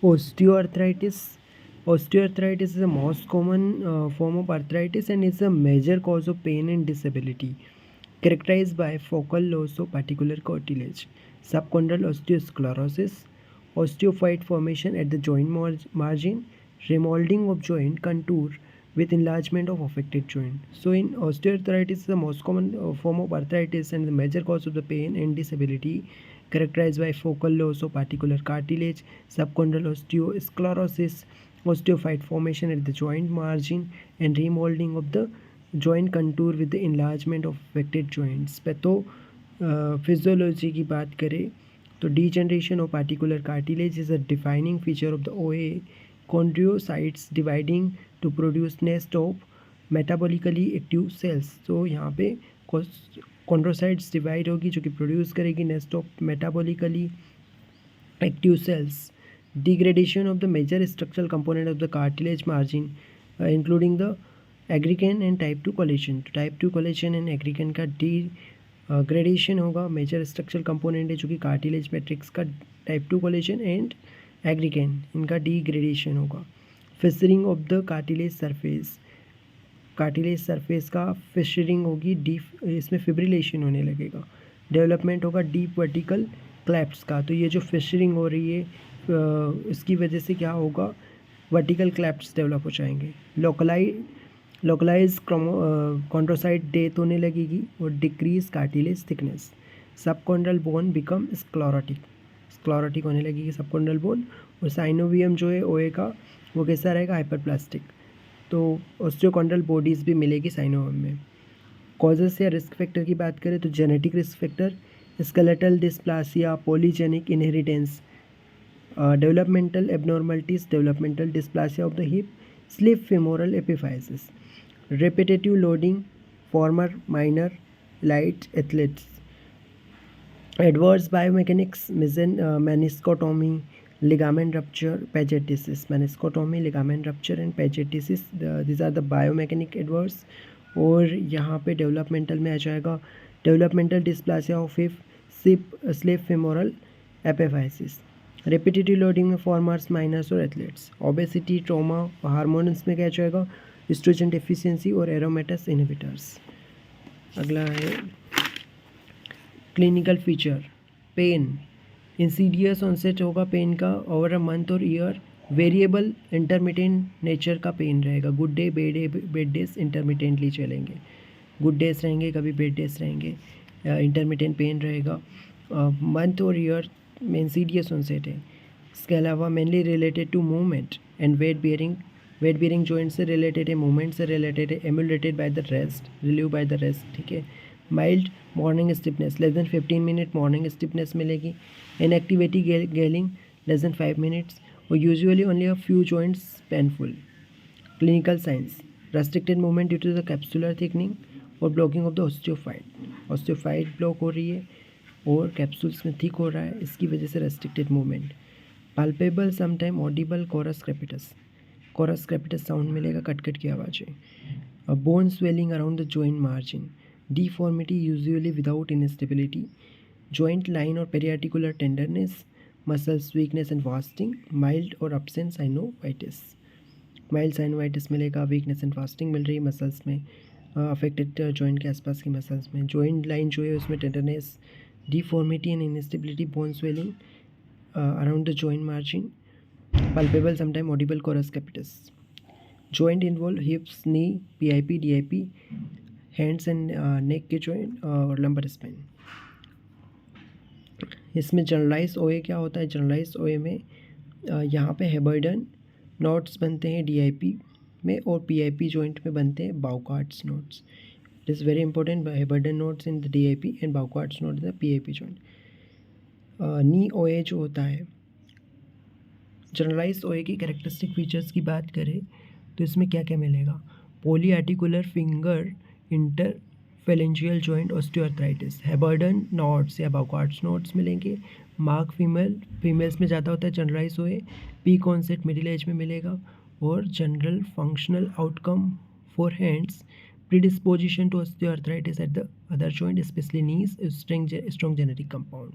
Osteoarthritis. Osteoarthritis is the most common form of arthritis and is a major cause of pain and disability, characterized by focal loss of particular cartilage, subchondral osteosclerosis, osteophyte formation at the joint margin, remodeling of joint contour with enlargement of affected joint. So in osteoarthritis is the most common form of arthritis and the major cause of the pain and disability, characterized by focal loss of particular cartilage, subchondral osteosclerosis, osteophyte formation at the joint margin, and remodeling of the joint contour with the enlargement of affected joints. Physiology की बात करें तो degeneration of particular cartilage is a defining feature of the OA. Chondrocytes dividing to produce nest of metabolically active cells. तो यहाँ पे chondrocytes divide होगी जो कि produce करेगी nest of metabolically active cells. Degradation of the major structural component of the cartilage margin, including the aggregan and type 2 collagen. तो type 2 collagen and aggregan का degradation होगा. मेजर स्ट्रक्चरल कंपोनेंट है जो कि कार्टिलेज मैट्रिक्स का type 2 collagen and aggrecan, इनका degradation होगा. Fissuring of the cartilage surface. Cartilage surface का फिशरिंग होगी, डीप इसमें फिब्रिलेशन होने लगेगा. डेवलपमेंट होगा डीप वर्टिकल क्लैप्स का. तो ये जो फिशरिंग हो रही है इसकी वजह से क्या होगा, वर्टिकल क्लैप्स डेवलप हो जाएंगे. लोकलाइज कॉन्ड्रोसाइट डेथ होने लगेगी और decrease cartilage thickness. Subchondral bone become sclerotic होने लगेगी सबकॉन्ड्रल बोन. और साइनोवियम जो है ओए का वो कैसा रहेगा, हाइपरप्लास्टिक. तो ऑस्टियोकॉन्ड्रल बॉडीज़ भी मिलेगी साइनोवियम में. कॉजेस या रिस्क फैक्टर की बात करें तो genetic risk factor, skeletal dysplasia, polygenic inheritance, developmental abnormalities, developmental dysplasia of the hip, slip femoral epiphysis, repetitive loading, former minor light athletes, adverse biomechanics, meniscotomy, ligament rupture, and pagetisis. These are the biomechanic adverse. और यहाँ पे developmental में आ जाएगा developmental dysplasia of hip, slip femoral epiphysis. Repetitive loading में farmers, miners और athletes. Obesity, trauma, hormones में क्या जाएगा, एस्ट्रोजन डेफिशिएंसी और एरोमेटस इनहिबिटर्स. अगला है clinical feature. Pain, insidious onset होगा पेन का ओवर अ मंथ और ईयर. वेरिएबल इंटरमिटेंट नेचर का पेन रहेगा. Good day, bad days intermittently चलेंगे. गुड डेज रहेंगे, कभी बेड डेज रहेंगे. इंटरमिटेंट पेन रहेगा. मंथ और ईयर में इंसीडियस ऑनसेट है. इसके अलावा mainly related to movement and weight bearing joint से रिलेटेड है, मूवमेंट से रिलेटेड है. Emulated by the rest, relieve by the rest. ठीक है. Mild morning stiffness, less than 15 minute morning stiffness मिलेगी. Inactivity gelling less than 5 minutes और usually only a few joints painful. Clinical signs, restricted movement due to the capsular thickening और blocking of the osteophyte block हो रही है और capsules में thick हो रहा है, इसकी वजह से restricted movement. Palpable sometime audible coarse crepitus sound मिलेगा, कट की आवाज़ें. Bone swelling around the joint margin, deformity usually without instability, joint line और periarticular tenderness, muscles weakness and wasting, mild और अब्सेंट साइनोवाइटिस. माइल्ड साइनोवाइटिस मिलेगा, weakness and wasting मिल रही है मसल्स में, अफेक्टेड जॉइंट के आसपास की मसल्स में. जॉइंट लाइन जो है उसमें tenderness, deformity and instability, bone swelling around the joint margin, palpable sometime audible chorus capitis. Joint involve hips, knee, PIP, DIP, hands and neck के joint और lumbar spine. इसमें जनरलाइज ओए क्या होता है, जनरलाइज ओए में यहाँ पे हेबर्डन नोट्स बनते हैं DIP में और PIP जॉइंट में बनते हैं बाउकार्ड्स notes. It is very important, Heberden nodes in the DIP and Bouchard's node in the PIP joint. Knee OA जो होता है, जनरलाइज OA की कैरेक्टरिस्टिक फीचर्स की बात करें तो इसमें क्या क्या मिलेगा. Polyarticular finger interphalangeal joint osteoarthritis. Heberden nodes या बाउकार्ड्स नोड्स मिलेंगे. मार्क फीमेल्स में ज़्यादा होता है generalise OA. P concept middle age में मिलेगा. और general functional outcome for hands, predisposition to osteoarthritis at the other joint, especially knees, strong genetic compound,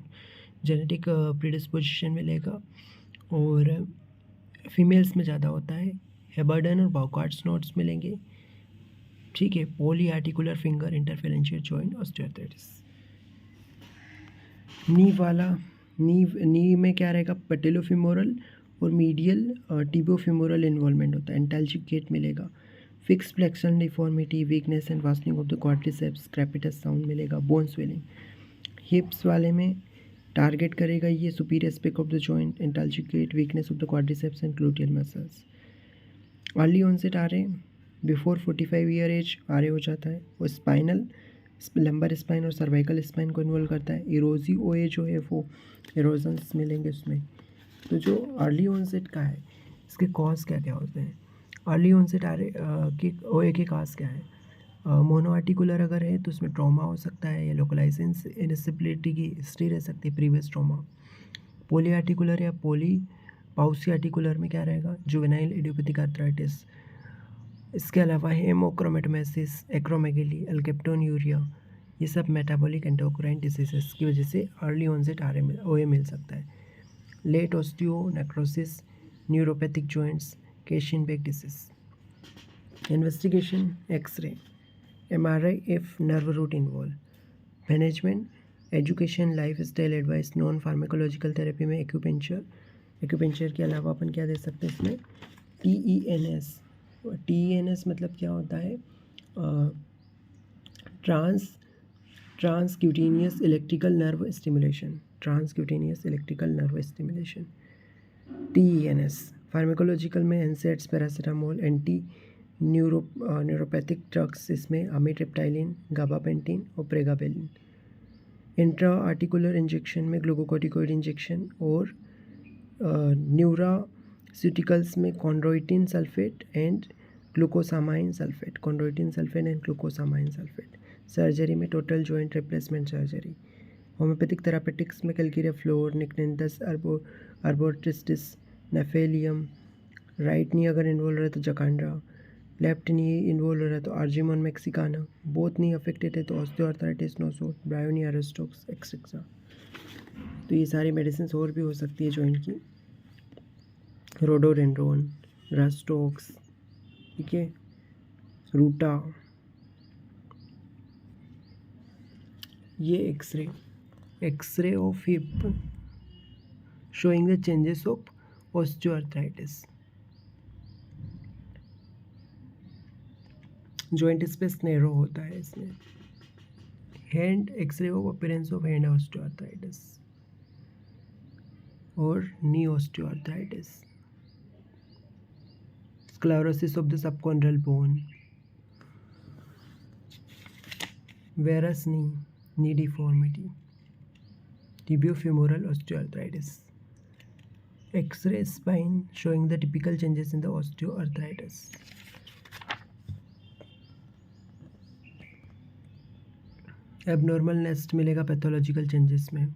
genetic predisposition मिलेगा. और फीमेल्स में ज़्यादा होता है। हेबर्डन और बाउकार्ड्स नोट्स मिलेंगे, ठीक है। Polyarticular finger interphalangeal joint osteoarthritis. Knee वाला, नी में क्या रहेगा, पेटेलोफिमोरल और मीडियल टिबियोफिमोरल इन्वॉल्वमेंट होता है। एंटाल्जिक गेट मिलेगा। Fix flexion deformity, weakness and wasting of the quadriceps, crepitus sound मिलेगा। Bone swelling. हिप्स वाले में टारगेट करेगा ये superior aspect of the joint, antalgic gait, weakness of the quadriceps and gluteal muscles. Early onset आ रहे before 45 year as आ रहे हो जाता है। वो स्पाइनल, लंबर स्पाइन और सर्वाइकल स्पाइन को इन्वॉल्व करता है। इरोजी ओए जो है वो इरोजन्स मिलेंगे उसमें। तो जो अर्ली ऑनसेट का है, इसके कॉज क्या क्या होते हैं। अर्ली ऑनसेट आ रहे कि ओए के कॉज क्या है। मोनो आर्टिकुलर अगर है तो उसमें ट्रॉमा हो सकता है या लोकलाइजेंस इनसिबिलिटी की हिस्ट्री रह सकती है, प्रीवियस ट्रॉमा। पोली आर्टिकुलर या पोली पाउसी आर्टिकुलर में क्या रहेगा, जुवेनाइल इडियोपैथिक आर्थराइटिस। इसके अलावा हेमोक्रोमेटोमेसिस, एक्रोमेगेली, एल्केप्टोन्यूरिया, ये सब मेटाबॉलिक एंडोक्राइन डिसीजेस की वजह से अर्ली ऑनसेट ओए मिल सकता है। Late osteonecrosis, neuropathic joints, Kashin Beck disease. Investigation, x ray, MRI if nerve root involve. Management, education, lifestyle advice, non pharmacological therapy में एक्यूपेंचर के अलावा अपन क्या दे सकते हैं इसमें, TENS। TENS मतलब क्या होता है, transcutaneous electrical nerve stimulation, transcutaneous electrical nerve stimulation, TENS। Pharmacological में एनसेड्स, पैरासीटामोल, न्यूरोपैथिक ड्रग्स, इसमें अमीट्रिप्टाइलिन, गाबापेंटिन और प्रेगाबेलिन। इंट्रा आर्टिकुलर इंजेक्शन में ग्लूकोकॉर्टिकोइड इंजेक्शन और न्यूरास्यूटिकल्स में chondroitin sulphate and glucosamine sulphate, chondroitin sulphate and glucosamine sulphate. Surgery में total joint replacement surgery. Homoeopathic therapeutics में calcarea fluor, nyctanthes arbortristis, नेफेलियम। Right knee अगर involve रहे तो जकांड्रा, लेफ्ट नी इन्वॉल्व रहा तो आर्जिमोन मैक्सिकाना, बोथ नी अफेक्टेड है तो ऑस्टियोआर्थराइटिस नोसोट, ब्रायोनी एरोस्टोक्स एक्सेट्रा। तो ये सारी मेडिसिन और भी हो सकती है जॉइंट की, रोडोडेंड्रोन, रास्टोक्स, ठीक है, रूटा। ये x ray of hip showing the changes of osteoarthritis. Joint space narrow होता है इसमें। Hand, x ray of appearance of hand osteoarthritis और knee osteoarthritis. Sclerosis of the subchondral bone, varus knee deformity, tibiofemoral osteoarthritis. X ray spine showing the typical changes in the osteoarthritis. Abnormal nest मिलेगा pathological changes में।